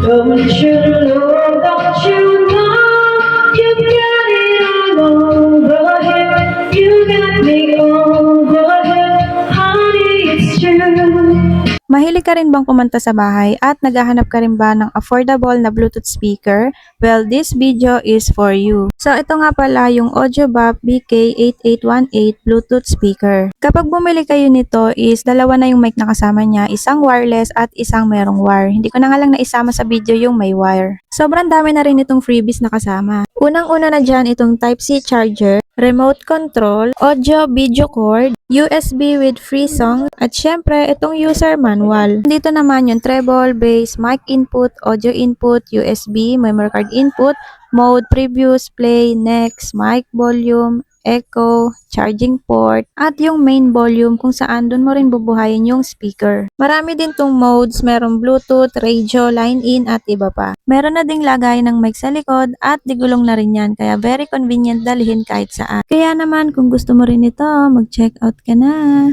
Don't you know, don't you know, you got it all over here. You got me over here, honey, it's true. Mahilig ka rin bang kumanta sa bahay at naghahanap ka rin ba ng affordable na Bluetooth speaker? Well, this video is for you. So, ito nga pala yung AudioBap BK8818 Bluetooth speaker. Kapag bumili kayo nito is dalawa na yung mic na kasama niya, isang wireless at isang merong wire. Hindi ko na nga lang naisama sa video yung may wire. Sobrang dami na rin itong freebies na kasama. Unang-una na dyan itong Type-C charger, remote control, audio video cord, USB with free song, at syempre itong user manual. Dito naman yung treble, bass, mic input, audio input, USB, memory card input, mode, previous, play, next, mic volume, echo, charging port, at yung main volume kung saan dun mo rin bubuhayin yung speaker. Marami din tong modes, merong Bluetooth, radio, line-in, at iba pa. Meron na ding lagay ng mic sa likod at digulong na rin yan, kaya very convenient dalhin kahit saan. Kaya naman kung gusto mo rin ito, mag-check out ka na!